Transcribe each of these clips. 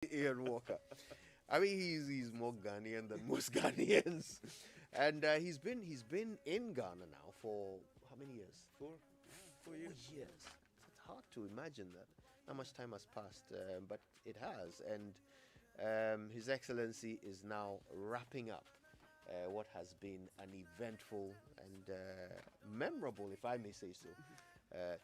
Ian Walker. I mean, he's more Ghanaian than most Ghanaians, and he's been in Ghana now for how many years? 4 years. 4 years. It's hard to imagine that how much time has passed, but it has. And His Excellency is now wrapping up what has been an eventful and memorable, if I may say so,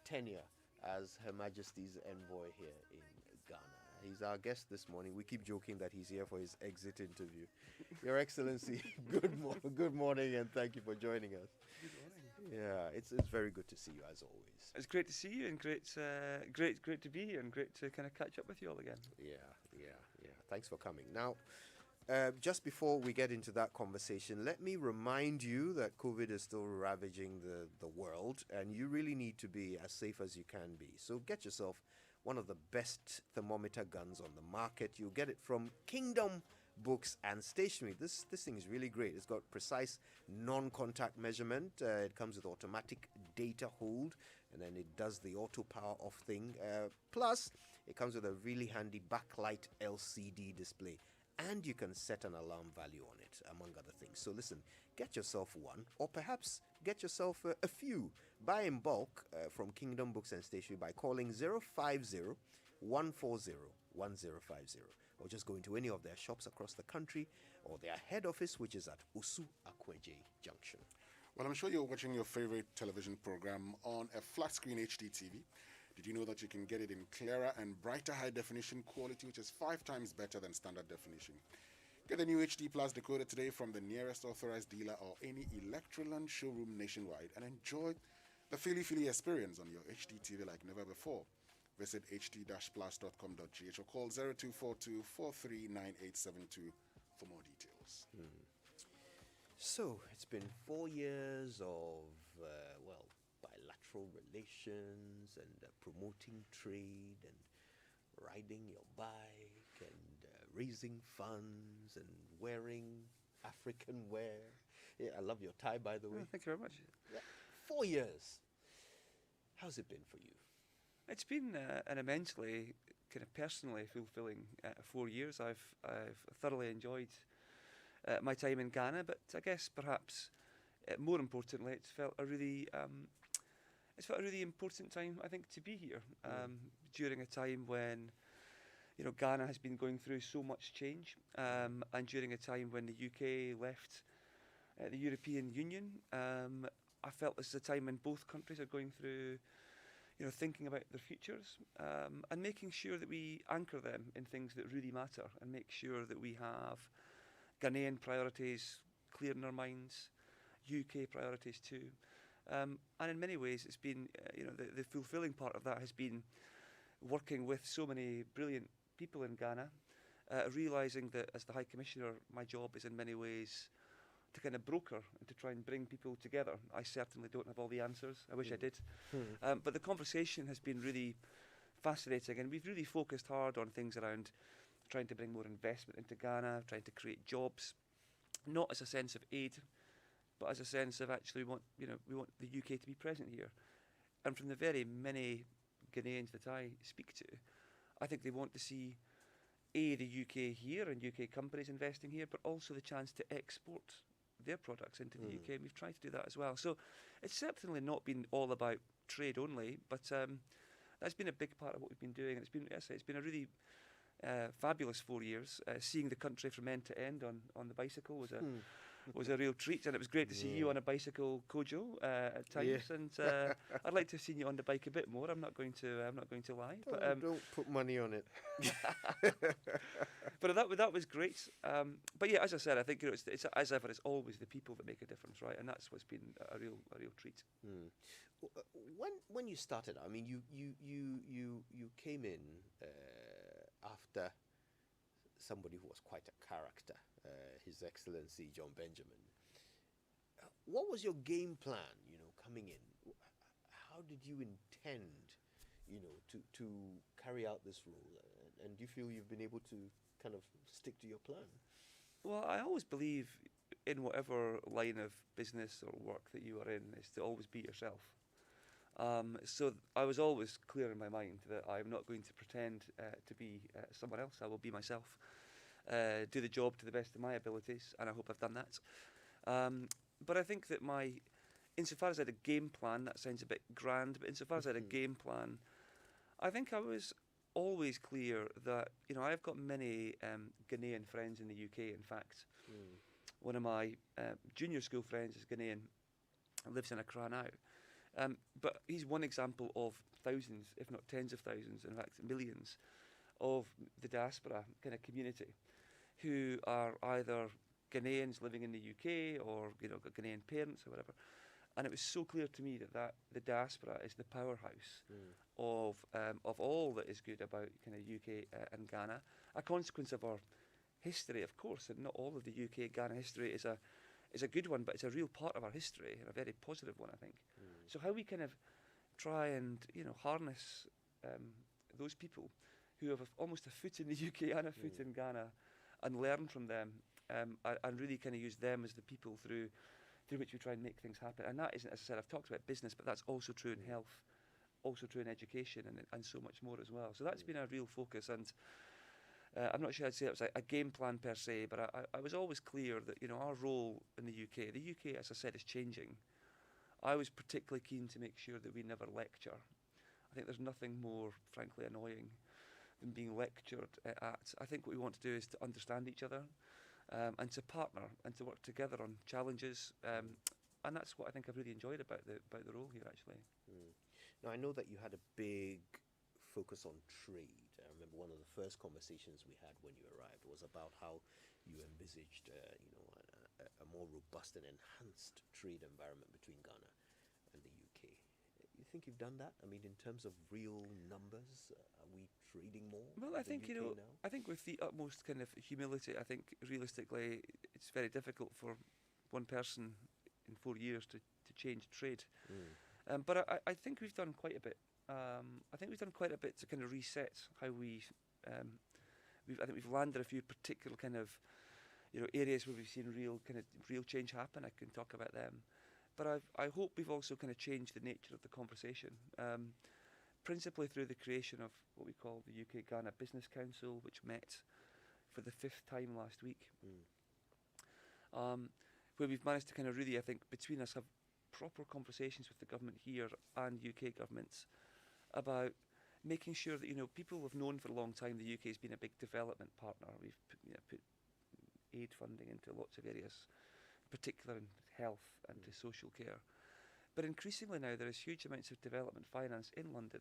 tenure as Her Majesty's envoy here in Ghana. He's our guest this morning. We keep joking that he's here for his exit interview. Your Excellency, good morning, and thank you for joining us. Good morning. Yeah, it's very good to see you as always. It's great to see you, and great to be here, and great to kind of catch up with you all again. Yeah. Thanks for coming. Now, just before we get into that conversation, let me remind you that COVID is still ravaging the world, and you really need to be as safe as you can be. So get yourself one of the best thermometer guns on the market. You'll get it from Kingdom Books and Stationery. This thing is really great. It's got precise non-contact measurement. It comes with automatic data hold, and then it does the auto power off thing. Plus, it comes with a really handy backlight LCD display, and you can set an alarm value on it, among other things. So listen, get yourself one, or perhaps get yourself a few. Buy in bulk from Kingdom Books and Stationery by calling 050 140 1050, or just go into any of their shops across the country, or their head office, which is at Osu Akweje Junction. Well, I'm sure you're watching your favorite television program on a flat screen HD TV. Did you know that you can get it in clearer and brighter high definition quality, which is 5 times better than standard definition? Get the new HD Plus decoder today from the nearest authorized dealer or any Electroland showroom nationwide, and enjoy the feely experience on your HD TV like never before. Visit hd-plus.com.gh or call 0242 439872 for more details. So it's been 4 years of, bilateral relations and promoting trade and riding your bike and raising funds and wearing African wear. Yeah, I love your tie, by the way. Thank you very much. Yeah, 4 years. How's it been for you? It's been an immensely kind of personally fulfilling 4 years. I've thoroughly enjoyed my time in Ghana, but I guess perhaps more importantly, it's felt a really important time, I think, to be here during a time when Ghana has been going through so much change, and during a time when the UK left the European Union. I felt this is a time when both countries are going through thinking about their futures, and making sure that we anchor them in things that really matter, and make sure that we have Ghanaian priorities clear in our minds, UK priorities too. And in many ways, it's been, the fulfilling part of that has been working with so many brilliant people in Ghana, realising that as the High Commissioner, my job is in many ways to kind of broker and to try and bring people together. I certainly don't have all the answers. I wish I did. But the conversation has been really fascinating, and we've really focused hard on things around trying to bring more investment into Ghana, trying to create jobs, not as a sense of aid, but as a sense of actually we want the UK to be present here. And from the very many Ghanaians that I speak to, I think they want to see the UK here and UK companies investing here, but also the chance to export their products into the UK, and we've tried to do that as well. So it's certainly not been all about trade only, but that's been a big part of what we've been doing. And it's been a really fabulous 4 years. Seeing the country from end to end on the bicycle was a real treat, and it was great to see you on a bicycle, Kojo, at times. Yeah. And I'd like to have seen you on the bike a bit more. I'm not going to lie. Don't put money on it. But that was great. But yeah, as I said, I think it's as ever, it's always the people that make a difference, right? And that's what's been a real treat. When you started, I mean, you came in after somebody who was quite a character, His Excellency John Benjamin. What was your game plan, coming in? How did you intend, to carry out this role? And do you feel you've been able to kind of stick to your plan? Well, I always believe in whatever line of business or work that you are in is to always be yourself. So I was always clear in my mind that I'm not going to pretend to be someone else. I will be myself, do the job to the best of my abilities, and I hope I've done that. But I think that insofar as I had a game plan, that sounds a bit grand, but insofar as I had a game plan, I think I was always clear that, I've got many Ghanaian friends in the UK. In fact, one of my junior school friends is Ghanaian, lives in Accra now. But he's one example of thousands, if not tens of thousands, in fact millions, of the diaspora kind of community who are either Ghanaians living in the UK or got Ghanaian parents or whatever. And it was so clear to me that the diaspora is the powerhouse of all that is good about kind of UK and Ghana. A consequence of our history, of course, and not all of the UK Ghana history is a good one, but it's a real part of our history and a very positive one, I think. So how we kind of try and harness those people who have almost a foot in the UK and a foot in Ghana, and learn from them, and really kind of use them as the people through which we try and make things happen. And that isn't, as I said, I've talked about business, but that's also true in health, also true in education, and so much more as well. So that's been a real focus, and I'm not sure I'd say it was a game plan per se, but I was always clear that our role in the UK, as I said, is changing. I was particularly keen to make sure that we never lecture. I think there's nothing more, frankly, annoying than being lectured at. I think what we want to do is to understand each other, and to partner and to work together on challenges, and that's what I think I've really enjoyed about the role here, actually. Now, I know that you had a big focus on trade. I remember one of the first conversations we had when you arrived was about how you envisaged, a more robust and enhanced trade environment between Ghana and the UK. You think you've done that? I mean, in terms of real numbers, are we trading more? Well, I think, now? I think with the utmost kind of humility, I think realistically it's very difficult for one person in 4 years to change trade. But I think we've done quite a bit. I think we've done quite a bit to kind of reset how I think we've landed a few particular kind of areas where we've seen real change happen. I can talk about them. But I hope we've also kind of changed the nature of the conversation, principally through the creation of what we call the UK Ghana Business Council, which met for the 5th time last week, where we've managed to kind of really, I think, between us have proper conversations with the government here and UK governments about making sure that people have known for a long time the UK has been a big development partner. We've put aid funding into lots of areas, in particular in health and to social care. But increasingly now there is huge amounts of development finance in London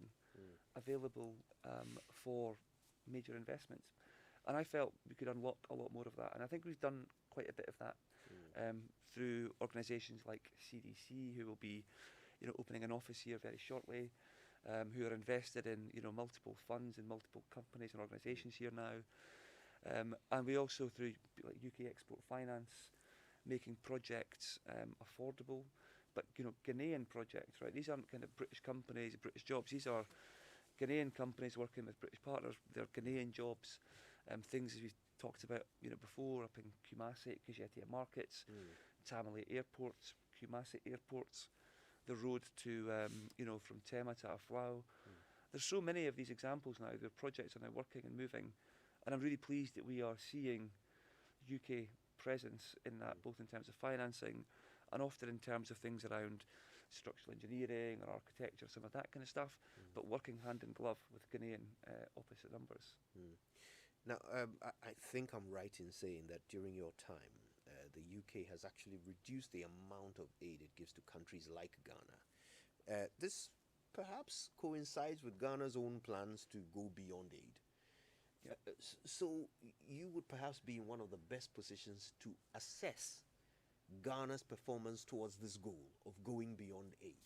available for major investments. And I felt we could unlock a lot more of that. And I think we've done quite a bit of that through organisations like CDC, who will be opening an office here very shortly, who are invested in multiple funds and multiple companies and organisations here now. And we also, through like UK Export Finance, making projects affordable, but Ghanaian projects, right? These aren't kind of British companies, British jobs. These are Ghanaian companies working with British partners. They're Ghanaian jobs, things as we've talked about before, up in Kumasi, Kajetia Markets, Tamale Airports, Kumasi Airports, the road to from Tema to Aflao. There's so many of these examples now. The projects are now working and moving, and I'm really pleased that we are seeing UK presence in that, both in terms of financing and often in terms of things around structural engineering or architecture, some of that kind of stuff, but working hand in glove with Ghanaian opposite numbers. Now, I think I'm right in saying that during your time, the UK has actually reduced the amount of aid it gives to countries like Ghana. This perhaps coincides with Ghana's own plans to go beyond aid. So you would perhaps be in one of the best positions to assess Ghana's performance towards this goal of going beyond aid.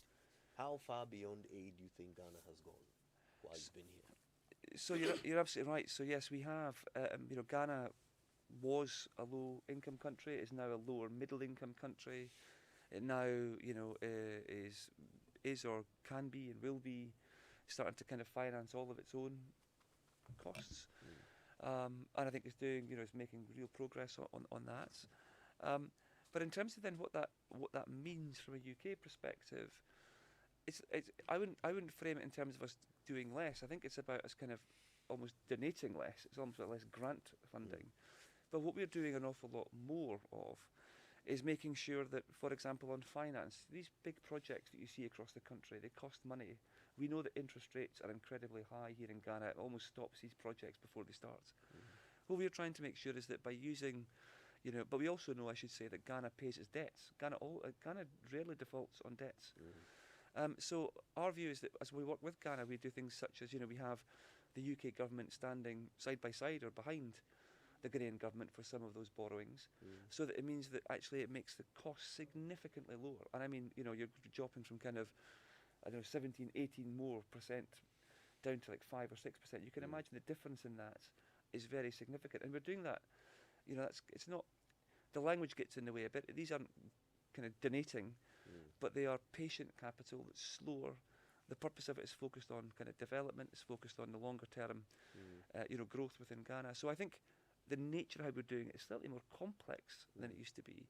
How far beyond aid do you think Ghana has gone while you've been here? So you're absolutely right. So yes, we have. Ghana was a low-income country. It is now a lower middle-income country. It now, is or can be and will be starting to kind of finance all of its own costs. And I think it's doing, it's making real progress on that. But in terms of then what that means from a UK perspective, I wouldn't frame it in terms of us doing less. I think it's about us kind of almost donating less. It's almost about less grant funding. But what we're doing an awful lot more of is making sure that, for example, on finance, these big projects that you see across the country, they cost money. We know that interest rates are incredibly high here in Ghana. It almost stops these projects before they start. What we're trying to make sure is that by using, but we also know, I should say, that Ghana pays its debts. Ghana rarely defaults on debts. So our view is that as we work with Ghana, we do things such as, we have the UK government standing side by side or behind the Ghanaian government for some of those borrowings, so that it means that actually it makes the cost significantly lower. And I mean, you're dropping from kind of, 17, 18 more percent down to like 5 or 6%. You can imagine the difference in that is very significant. And we're doing that, it's not, the language gets in the way a bit. These aren't kind of donating, but they are patient capital that's slower. The purpose of it is focused on kind of development, it's focused on the longer term, growth within Ghana. So I think the nature of how we're doing it is slightly more complex than it used to be,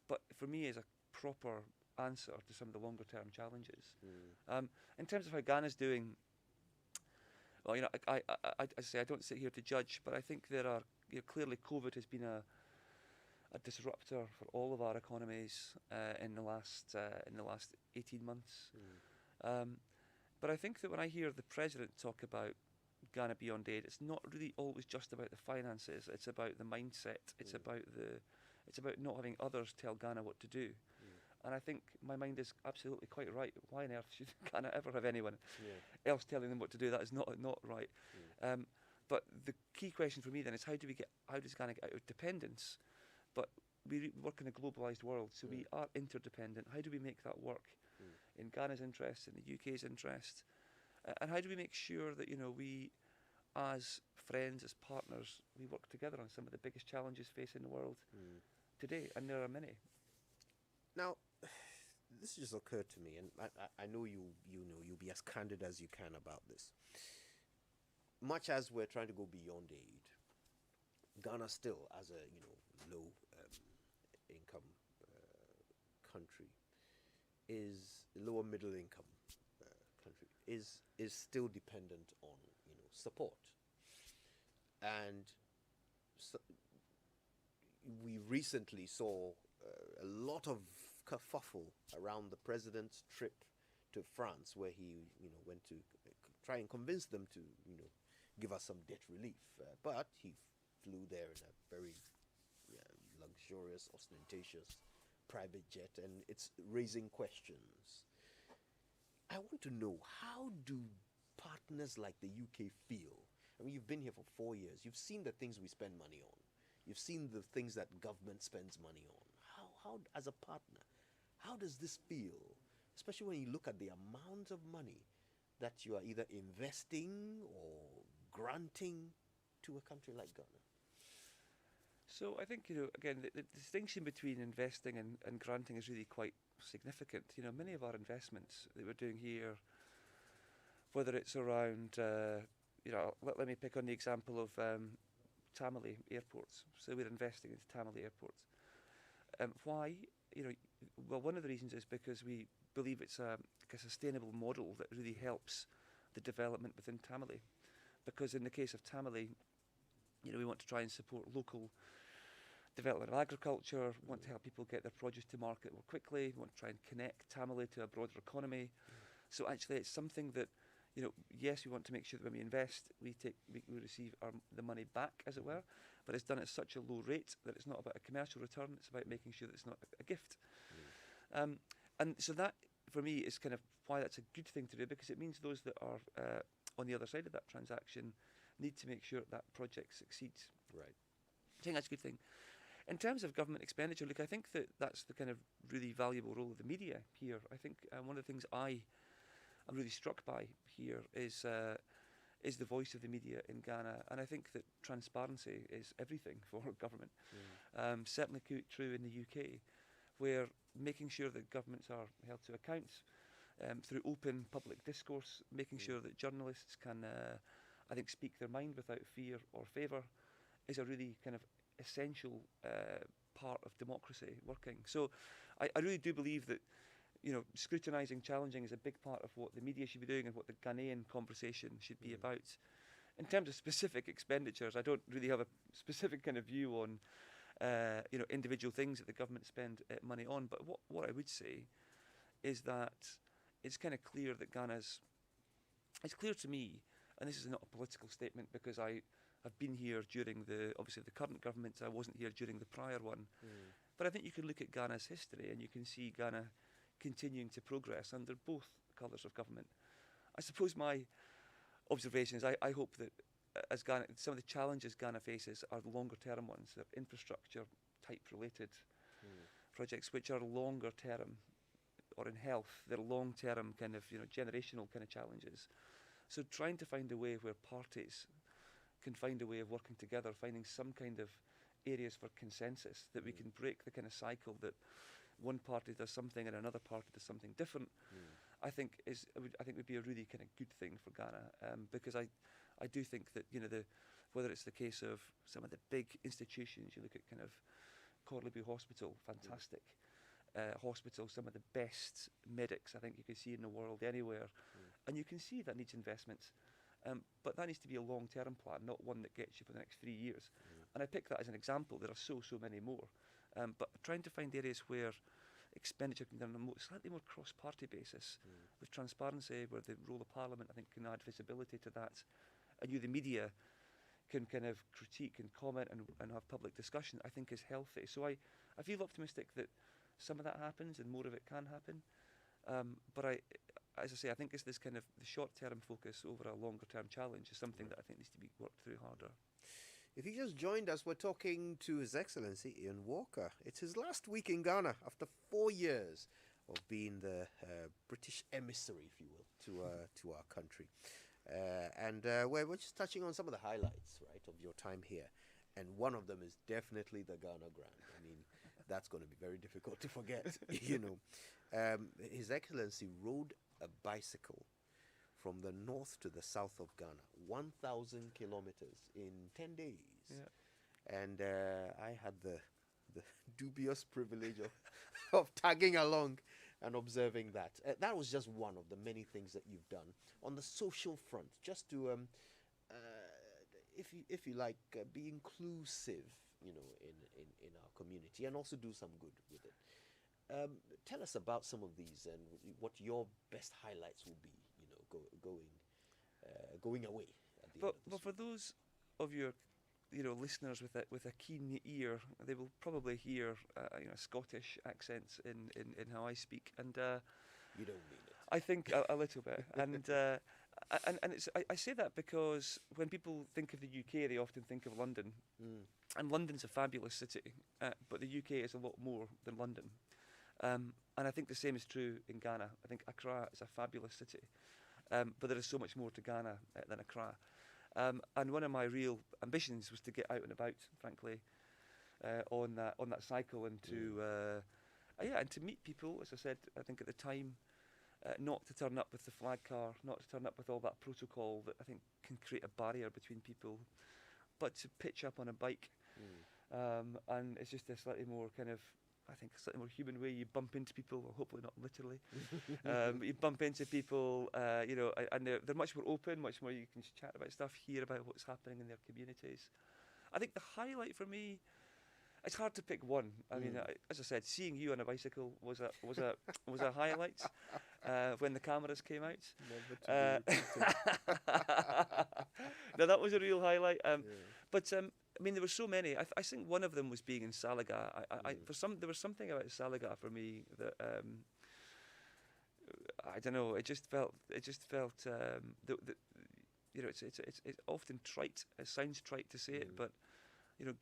but for me is a proper answer to some of the longer term challenges. In terms of how Ghana's doing, well, I say I don't sit here to judge, but I think there are, clearly COVID has been a disruptor for all of our economies in the last 18 months. But I think that when I hear the President talk about Ghana Beyond Aid, it's not really always just about the finances. It's about the mindset. It's about not having others tell Ghana what to do. And I think my mind is absolutely quite right. Why on earth should Ghana ever have anyone else telling them what to do? That is not right. But the key question for me then is how does Ghana get out of dependence? But we work in a globalised world, so we are interdependent. How do we make that work in Ghana's interest, in the UK's interest? And how do we make sure that, we, as friends, as partners, we work together on some of the biggest challenges facing the world today? And there are many. Now, this just occurred to me, and I know you'll be as candid as you can about this. Much as we're trying to go beyond aid, Ghana still, as a low income country, is lower middle income country, is still dependent on support, and so we recently saw a lot of kerfuffle around the president's trip to France, where he went to try and convince them to give us some debt relief, but he flew there in a very luxurious, ostentatious private jet, and it's raising questions. I want to know, how do partners like the UK feel? I mean, you've been here for 4 years. You've seen the things we spend money on. You've seen the things that government spends money on. How as a partner, how does this feel? Especially when you look at the amount of money that you are either investing or granting to a country like Ghana. So I think, again, the distinction between investing and granting is really quite significant. Many of our investments that we're doing here, whether it's around, let me pick on the example of Tamale airports. So we're investing into Tamale airports. Why? Well, one of the reasons is because we believe it's a sustainable model that really helps the development within Tamale. Because in the case of Tamale, we want to try and support local development of agriculture, we want to help people get their produce to market more quickly, we want to try and connect Tamale to a broader economy. So actually it's something that, yes, we want to make sure that when we invest, we receive the money back, as it were, but it's done at such a low rate that it's not about a commercial return, it's about making sure that it's not a gift. And so that, for me, is kind of why that's a good thing to do, because it means those that are on the other side of that transaction need to make sure that project succeeds. Right. I think that's a good thing. In terms of government expenditure, look, I think that that's the kind of really valuable role of the media here. I think one of the things I'm really struck by here is the voice of the media in Ghana, and I think that transparency is everything for government. Certainly true in the UK, where making sure that governments are held to account through open public discourse, making sure that journalists can, I think, speak their mind without fear or favour, is a really kind of essential part of democracy working. So I really do believe that scrutinising, challenging is a big part of what the media should be doing and what the Ghanaian conversation should be about. In terms of specific expenditures, I don't really have a specific kind of view on, individual things that the government spend money on. But what I would say is that it's kind of clear that it's clear to me, and this is not a political statement because I have been here during obviously the current government. I wasn't here during the prior one. But I think you can look at Ghana's history and you can see Ghana continuing to progress under both colours of government. I suppose my observation is I hope that as Ghana, some of the challenges Ghana faces are the longer term ones. They're infrastructure type related projects which are longer term, or in health, they're long term kind of generational kind of challenges. So trying to find a way where parties can find a way of working together, finding some kind of areas for consensus, that we can break the kind of cycle that one party does something and another party does something different. I think would be a really kind of good thing for Ghana, because I do think that whether it's the case of some of the big institutions, you look at kind of Corlebu Hospital, fantastic hospital, some of the best medics I think you can see in the world anywhere, and you can see that needs investment. But that needs to be a long-term plan, not one that gets you for the next 3 years. And I pick that as an example. There are so many more. But trying to find areas where expenditure can be done on a slightly more cross-party basis, with transparency, where the role of Parliament, I think, can add visibility to that. And the media, can kind of critique and comment and have public discussion, I think is healthy. So I feel optimistic that some of that happens and more of it can happen. But as I say, I think it's this kind of the short-term focus over a longer-term challenge is something that I think needs to be worked through harder. If you just joined us, we're talking to His Excellency Iain Walker. It's his last week in Ghana after 4 years of being the British emissary, if you will, to our country. And we're just touching on some of the highlights, right, of your time here. And one of them is definitely the Ghana Grand. I mean, that's going to be very difficult to forget, His Excellency rode a bicycle from the north to the south of Ghana, 1,000 kilometers in 10 days. Yeah. And I had the dubious privilege of tagging along and observing that. That was just one of the many things that you've done on the social front, just to, if you like, be inclusive, in our community, and also do some good with it. Tell us about some of these and what your best highlights will be, going away at the end of this But for those of your listeners with a keen ear, they will probably hear Scottish accents in how I speak, and you don't mean it. I think a little bit, and it's, I say that because when people think of the UK, they often think of London, and London's a fabulous city, but the UK is a lot more than London, and I think the same is true in Ghana. I think Accra is a fabulous city, but there is so much more to Ghana than Accra. And one of my real ambitions was to get out and about, frankly, on that cycle, and and to meet people. As I said, I think at the time, not to turn up with the flag car, not to turn up with all that protocol that I think can create a barrier between people, but to pitch up on a bike, and it's just a slightly more kind of, I think, a slightly more human way. You bump into people, well, hopefully not literally. You bump into people, and they're much more open, much more you can chat about stuff, hear about what's happening in their communities. I think the highlight for me, it's hard to pick one. I mean, as I said, seeing you on a bicycle was a highlight when the cameras came out. Now that was a real highlight. But I mean, there were so many. I think one of them was being in Salaga. There was something about Salaga for me that I don't know. It just felt. It's often trite. It sounds trite to say it, but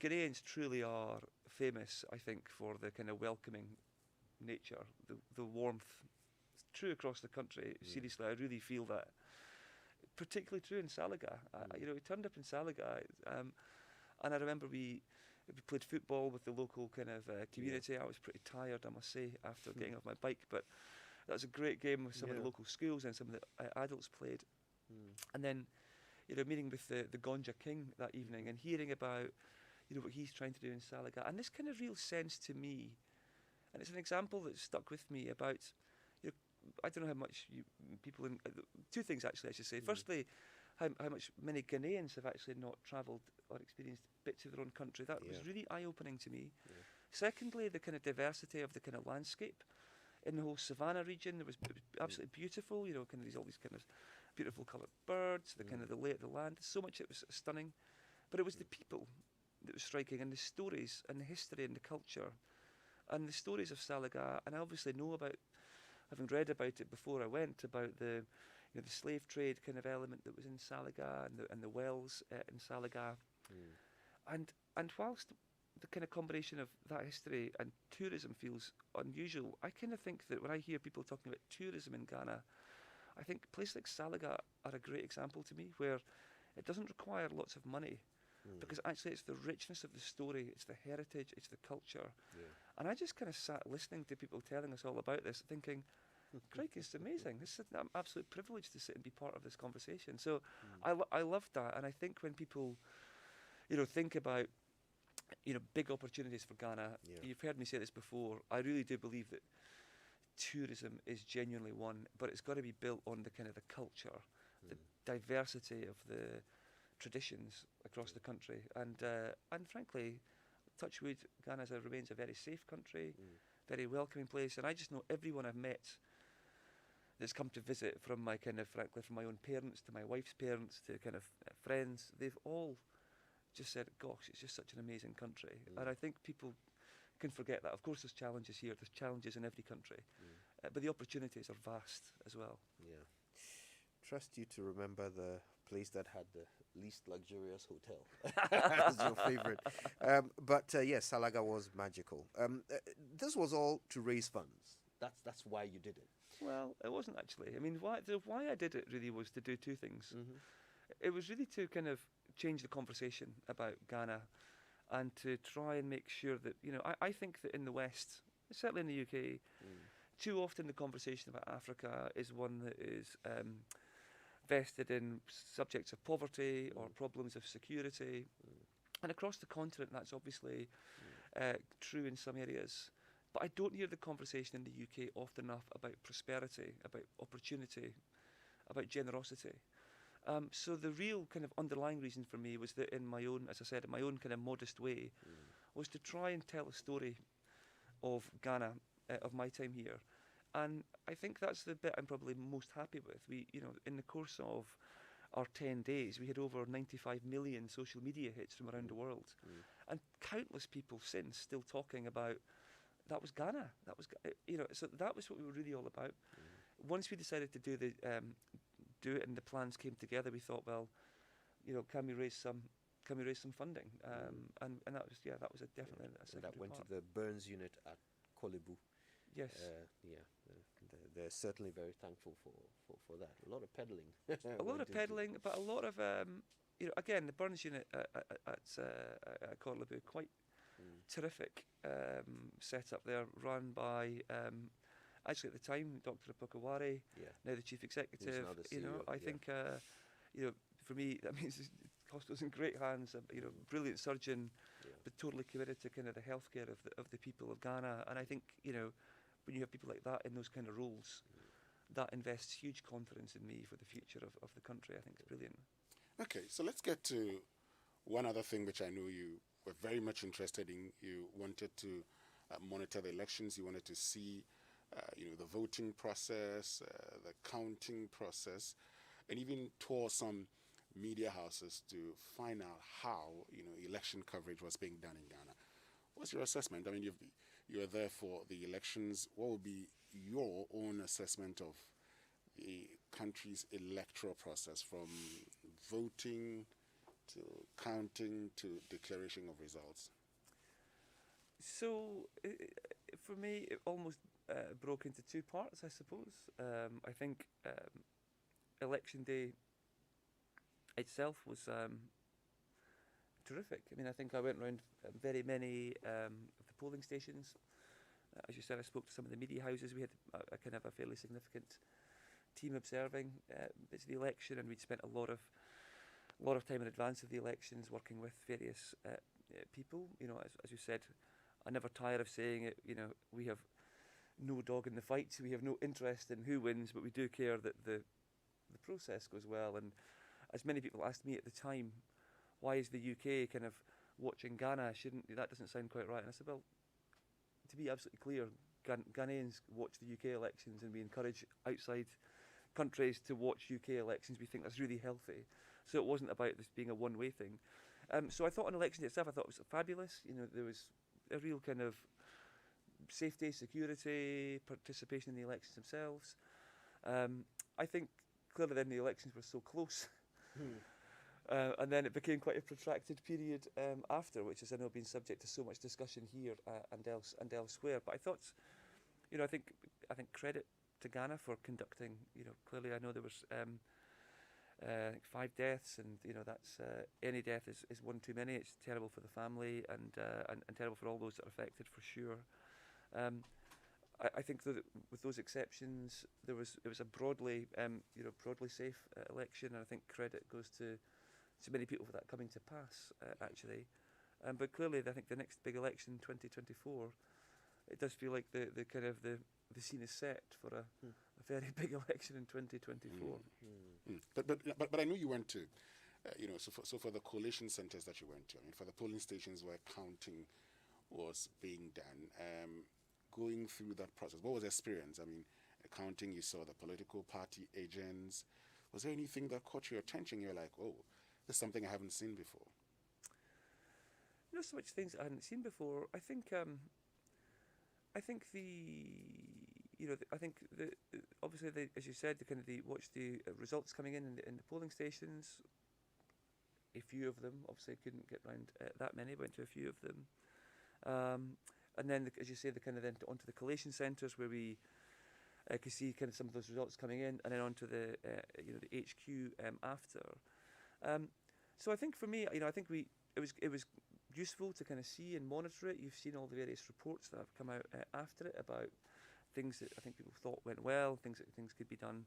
Ghanaians truly are famous, I think, for the kind of welcoming nature, the warmth. It's true across the country. Seriously, I really feel that. Particularly true in Salaga. We turned up in Salaga, and I remember we played football with the local kind of community. I was pretty tired, I must say, after getting off my bike, but that was a great game with some of the local schools, and some of the adults played. And then, meeting with the Gonja King that evening and hearing about, what he's trying to do in Salaga, and this kind of real sense to me, and it's an example that stuck with me about, I don't know how much people in two things actually I should say. Firstly, how much many Ghanaians have actually not travelled or experienced bits of their own country. That was really eye-opening to me. Yeah. Secondly, the kind of diversity of the kind of landscape in the whole savannah region. It was absolutely beautiful. You know, kind of all these kind of beautiful coloured birds, the kind of the lay of the land. So much it was stunning, but it was the people that was striking, and the stories and the history and the culture, and the stories of Salaga. And I obviously know about, having read about it before I went, about the the slave trade kind of element that was in Salaga and the wells in Salaga, and whilst the kind of combination of that history and tourism feels unusual, I kind of think that when I hear people talking about tourism in Ghana, I think places like Salaga are a great example to me, where it doesn't require lots of money, because actually it's the richness of the story, it's the heritage, it's the culture. And I just kind of sat listening to people telling us all about this, thinking, Craig, it's amazing. This is an absolute privilege to sit and be part of this conversation. So I loved that, and I think when people, think about, big opportunities for Ghana, you've heard me say this before, I really do believe that tourism is genuinely one, but it's got to be built on the kind of the culture, the diversity of the traditions across the country, and frankly, touch wood, Ghana remains a very safe country, very welcoming place, and I just know everyone I've met that's come to visit, from my kind of, frankly, from my own parents to my wife's parents to kind of friends, they've all just said, gosh, it's just such an amazing country. And I think people can forget that. Of course there's challenges here, there's challenges in every country, but the opportunities are vast as well. Yeah. Trust you to remember the place that had the least luxurious hotel as your favorite. But yes, Salaga was magical. This was all to raise funds. That's why you did it. Well, it wasn't actually. I mean, why I did it really was to do two things. It was really to kind of change the conversation about Ghana, and to try and make sure that, I think that in the West, certainly in the UK, too often the conversation about Africa is one that is vested in subjects of poverty or problems of security. And across the continent, that's obviously true in some areas. But I don't hear the conversation in the UK often enough about prosperity, about opportunity, about generosity. So the real kind of underlying reason for me was that in my own, as I said, in my own kind of modest way, was to try and tell a story of Ghana, of my time here. And I think that's the bit I'm probably most happy with. We, in the course of our 10 days, we had over 95 million social media hits from around the world. And countless people since still talking about, that was Ghana. That was, so that was what we were really all about. Once we decided to do it and the plans came together, we thought, well, can we raise some funding? And that was definitely a secondary that went part. to the Burns unit at Kolebu. Yes. They're certainly very thankful for that. A lot of peddling. A lot of peddling, but a lot of again, the Burns unit at Kolebu, quite terrific setup there, run by actually at the time Dr. Apokaware, now the chief executive. Now the CEO, I think for me that means hospital's in great hands. Brilliant surgeon, but totally committed to kind of the healthcare of the people of Ghana. And I think when you have people like that in those kind of roles, that invests huge confidence in me for the future of the country. I think it's brilliant. Okay, so let's get to one other thing which I know you were very much interested in. You wanted to monitor the elections. You wanted to see, the voting process, the counting process, and even tour some media houses to find out how, election coverage was being done in Ghana. What's your assessment? I mean, you're there for the elections. What would be your own assessment of the country's electoral process, from voting to counting to declaration of results? So for me, it almost broke into two parts, I suppose. I think election day itself was terrific. I mean, I think I went around very many of the polling stations. As you said, I spoke to some of the media houses. We had a kind of a fairly significant team observing bits of the election, and we'd spent a lot of time in advance of the elections working with various people. As you said, I never tire of saying it. We have no dog in the fight. We have no interest in who wins, but we do care that the process goes well. And as many people asked me at the time, why is the UK kind of watching Ghana? That doesn't sound quite right. And I said, well, to be absolutely clear, Ghanaians watch the UK elections, and we encourage outside countries to watch UK elections. We think that's really healthy. So it wasn't about this being a one-way thing. So I thought on election itself, I thought it was fabulous. There was a real kind of safety, security, participation in the elections themselves. I think clearly then the elections were so close. And then it became quite a protracted period after, which has, I know, been subject to so much discussion here and elsewhere. But I thought, I think credit to Ghana for conducting. Clearly I know there was 5 deaths, and that's any death is one too many. It's terrible for the family and terrible for all those that are affected, for sure. I think that with those exceptions, it was a broadly safe election, and I think credit goes to many people for that coming to pass, actually. But clearly, I think the next big election, 2024, it does feel like the scene is set for a very big election in 2024. But I know you went to, so for the collation centres that you went to, I mean, for the polling stations where counting was being done, going through that process, what was the experience? I mean, counting, you saw the political party agents. Was there anything that caught your attention? You're like, oh, this is something I haven't seen before. Not so much things I hadn't seen before. I think obviously, as you said, watch the results coming in the polling stations. A few of them, obviously, couldn't get round that many. Went to a few of them, and then, as you say, then onto the collation centres where we could see kind of some of those results coming in, and then onto the HQ after. So I think for me, I think it was useful to kind of see and monitor it. You've seen all the various reports that have come out after it about things that I think people thought went well, things could be done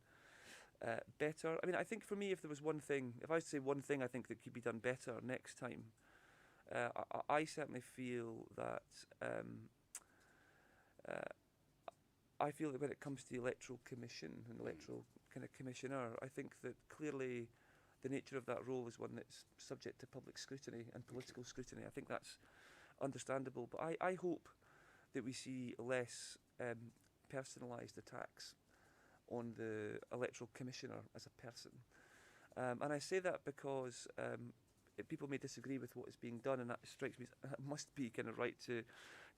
better. I mean, I think for me, if there was one thing, if I was to say one thing I think that could be done better next time, I certainly feel that when it comes to the Electoral Commission and Electoral kind of Commissioner, I think that clearly the nature of that role is one that's subject to public scrutiny and political scrutiny. I think that's understandable, but I hope that we see less personalised attacks on the Electoral Commissioner as a person. And I say that because people may disagree with what is being done, and that strikes me as must be kind of right to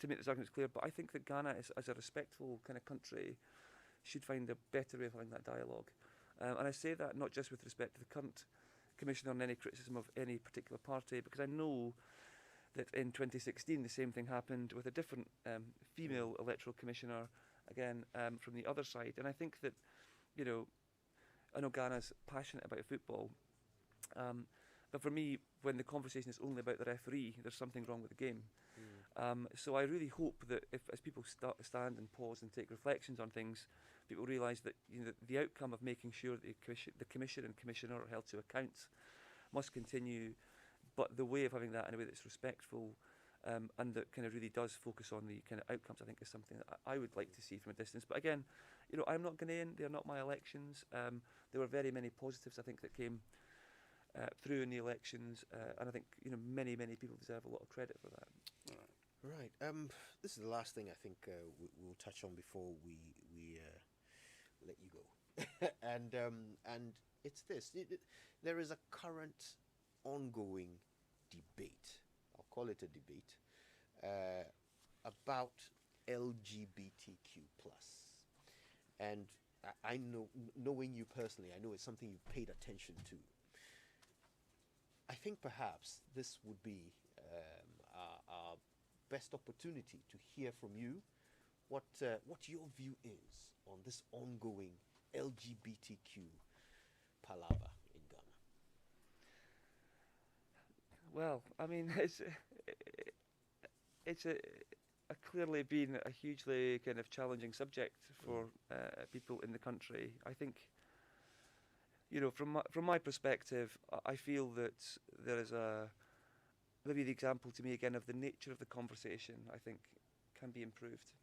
make those arguments clear. But I think that Ghana, as a respectful kind of country, should find a better way of having that dialogue. And I say that not just with respect to the current Commissioner and any criticism of any particular party, because I know that in 2016 the same thing happened with a different female Electoral Commissioner, again from the other side. And I think that, I know Ghana's passionate about football, but for me, when the conversation is only about the referee, there's something wrong with the game. So I really hope that as people stand and pause and take reflections on things, people realise that the outcome of making sure that the Commission and Commissioner are held to account must continue, but the way of having that in a way that's respectful and that kind of really does focus on the kind of outcomes, I think is something that I would like to see from a distance. But again, I'm not Ghanaian, they're not my elections. There were very many positives, I think, that came through in the elections, and I think many people deserve a lot of credit for that. Right. This is the last thing I think we'll touch on before we let you go, and it's this. There is a current, ongoing debate. I'll call it a debate about LGBTQ plus, and I know, knowing you personally, I know it's something you've paid attention to. I think perhaps this would be our best opportunity to hear from you what your view is on this ongoing LGBTQ palaver in Ghana. Well, I mean, it's clearly been a hugely kind of challenging subject for people in the country. I think, from my perspective, I feel that there is maybe the example to me again of the nature of the conversation, I think, can be improved.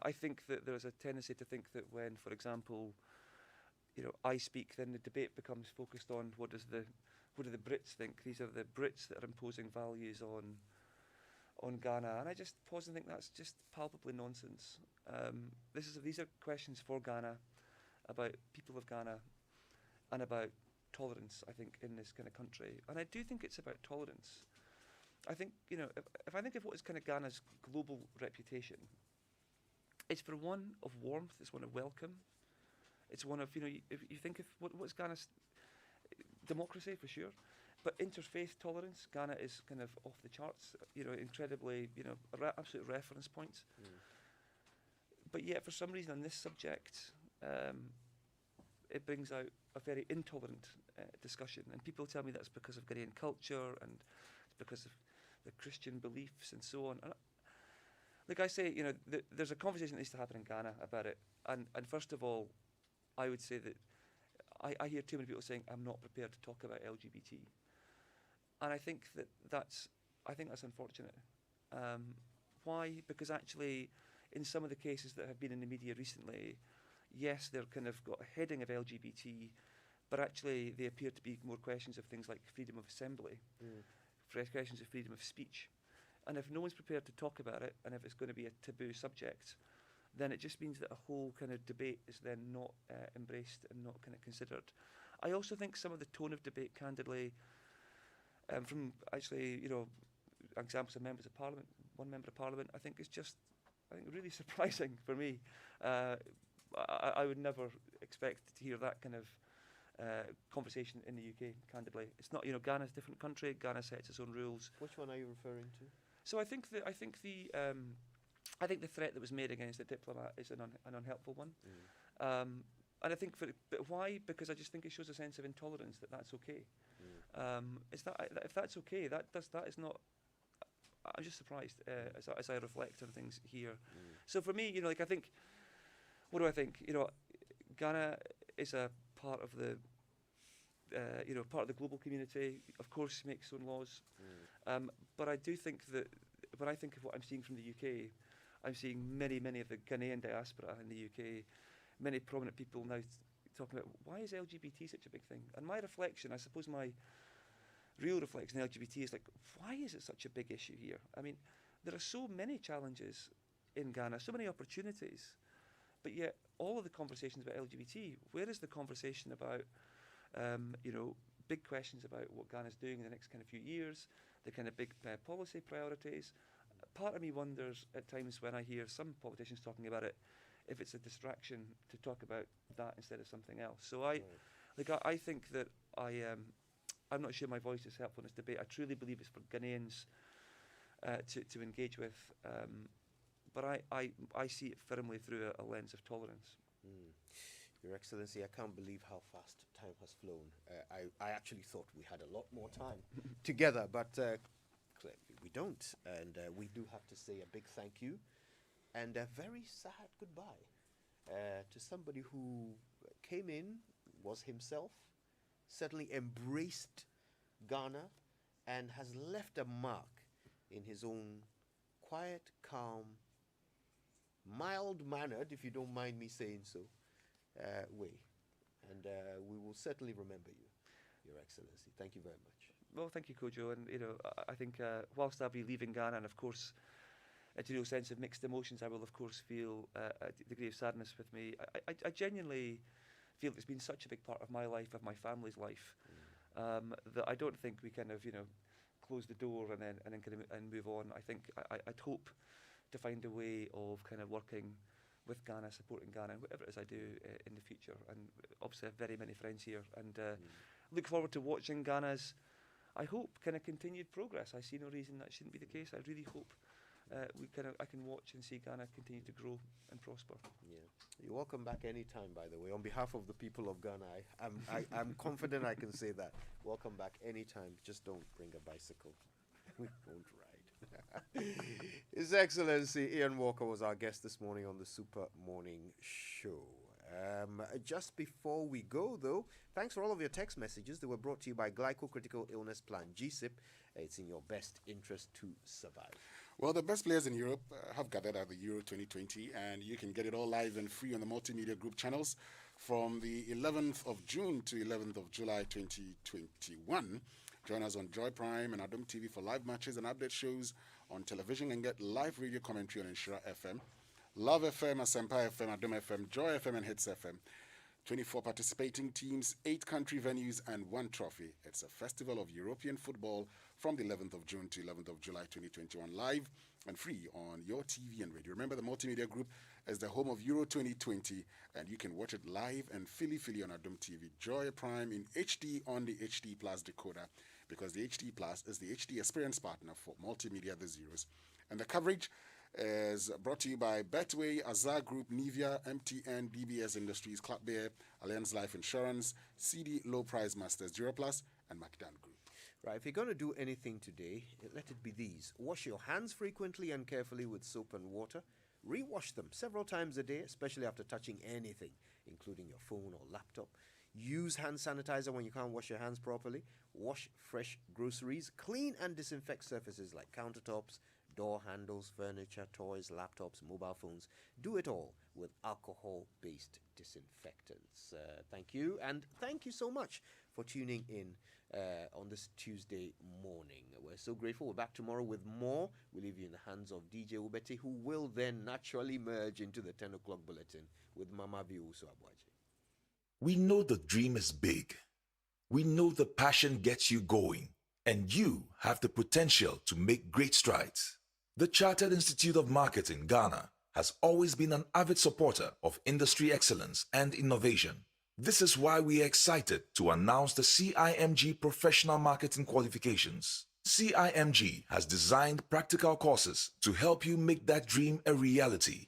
I think that there's a tendency to think that when, for example, I speak, then the debate becomes focused on what do the Brits think? These are the Brits that are imposing values on Ghana, and I just pause and think that's just palpably nonsense. These are questions for Ghana, about people of Ghana, and about tolerance. I think in this kind of country, and I do think it's about tolerance. I think if I think of what is kind of Ghana's global reputation, it's for one of warmth, it's one of welcome, it's one of if you think of what's Ghana's democracy for sure. But interfaith tolerance, Ghana is kind of off the charts, incredibly, absolute reference points. But yet, for some reason, on this subject, it brings out a very intolerant discussion. And people tell me that's because of Ghanaian culture and it's because of the Christian beliefs and so on. And like I say, there's a conversation that needs to happen in Ghana about it. And first of all, I would say that I hear too many people saying, I'm not prepared to talk about LGBT. And I think that's unfortunate. Why? Because actually, in some of the cases that have been in the media recently, yes, they're kind of got a heading of LGBT, but actually they appear to be more questions of things like freedom of assembly, questions of freedom of speech. And if no one's prepared to talk about it, and if it's going to be a taboo subject, then it just means that a whole kind of debate is then not embraced and not kind of considered. I also think some of the tone of debate, candidly, from actually, examples of members of parliament, one member of parliament, I think really surprising for me. I would never expect to hear that kind of conversation in the UK, candidly. It's not, Ghana's a different country, Ghana sets its own rules. Which one are you referring to? So I think the threat that was made against the diplomat is an unhelpful one. And I think but why? Because I just think it shows a sense of intolerance that's okay. If that's okay, that is not. I'm just surprised as I reflect on things here. So for me, I think. What do I think? Ghana is a part of the. Part of the global community. Of course, makes its own laws. But I do think that when I think of what I'm seeing from the UK, I'm seeing many of the Ghanaian diaspora in the UK, many prominent people now talking about why is LGBT such a big thing? And my reflection, I suppose my real reflection on LGBT is like, why is it such a big issue here? I mean, there are so many challenges in Ghana, so many opportunities, but yet all of the conversations about LGBT, where is the conversation about, big questions about what Ghana's doing in the next kind of few years, the kind of big policy priorities? Part of me wonders at times when I hear some politicians talking about it, if it's a distraction to talk about that instead of something else. So I think that I'm not sure my voice is helpful in this debate. I truly believe it's for Ghanaians to engage with, but I see it firmly through a lens of tolerance. Your Excellency, I can't believe how fast time has flown. I actually thought we had a lot more time together, but clearly we don't. And we do have to say a big thank you and a very sad goodbye to somebody who came in, was himself, certainly embraced Ghana, and has left a mark in his own quiet, calm, mild-mannered, if you don't mind me saying so, way. And we will certainly remember you, Your Excellency. Thank you very much. Well, thank you, Kojo. And I think whilst I'll be leaving Ghana, and of course, a sense of mixed emotions, I will of course feel a degree of sadness with me. I genuinely feel it's been such a big part of my life, of my family's life, that I don't think we kind of close the door and then kind of and move on. I think I'd hope to find a way of kind of working with Ghana, supporting Ghana, whatever it is I do in the future. And obviously I have very many friends here, and look forward to watching Ghana's, I hope, kind of continued progress. I see no reason that shouldn't be the case. I really hope I can watch and see Ghana continue to grow and prosper. Yeah, you're welcome back anytime. By the way, on behalf of the people of Ghana, I'm confident I can say that. Welcome back anytime. Just don't bring a bicycle. We won't ride. His Excellency Iain Walker was our guest this morning on the Super Morning Show. Just before we go, though, thanks for all of your text messages. They were brought to you by Glycocritical Illness Plan, GSIP. It's in your best interest to survive. Well, the best players in Europe have gathered at the Euro 2020, and you can get it all live and free on the multimedia group channels from the 11th of June to 11th of July 2021. Join us on Joy Prime and Adom TV for live matches and update shows on television, and get live radio commentary on Inshira FM, Love FM, Asempa FM, Adom FM, Joy FM, and Hits FM. 24 participating teams, 8 country venues, and 1 trophy. It's a festival of European football from the 11th of June to 11th of July 2021, live and free on your TV and radio. Remember, the Multimedia Group is the home of Euro 2020, and you can watch it live and Philly on Adom TV, Joy Prime in HD on the HD Plus decoder, because the HD Plus is the HD experience partner for Multimedia The Zeros. And the coverage is brought to you by Betway, Azar Group, Nivea, MTN, DBS Industries, Club Bear, Allianz Life Insurance, CD Low Price Masters, Zero Plus, and Macdan Group. Right, if you're going to do anything today, let it be these. Wash your hands frequently and carefully with soap and water. Rewash them several times a day, especially after touching anything, including your phone or laptop. Use hand sanitizer when you can't wash your hands properly. Wash fresh groceries. Clean and disinfect surfaces like countertops, door handles, furniture, toys, laptops, mobile phones. Do it all with alcohol-based disinfectants. Thank you, and thank you so much for tuning in on this Tuesday morning. We're so grateful. We're back tomorrow with more. We leave you in the hands of DJ Ubeti, who will then naturally merge into the 10 o'clock bulletin with Mama Biuso Abwaji. We know the dream is big. We know the passion gets you going, and you have the potential to make great strides. The Chartered Institute of Marketing, Ghana, has always been an avid supporter of industry excellence and innovation. This is why we are excited to announce the CIMG Professional Marketing Qualifications. CIMG has designed practical courses to help you make that dream a reality.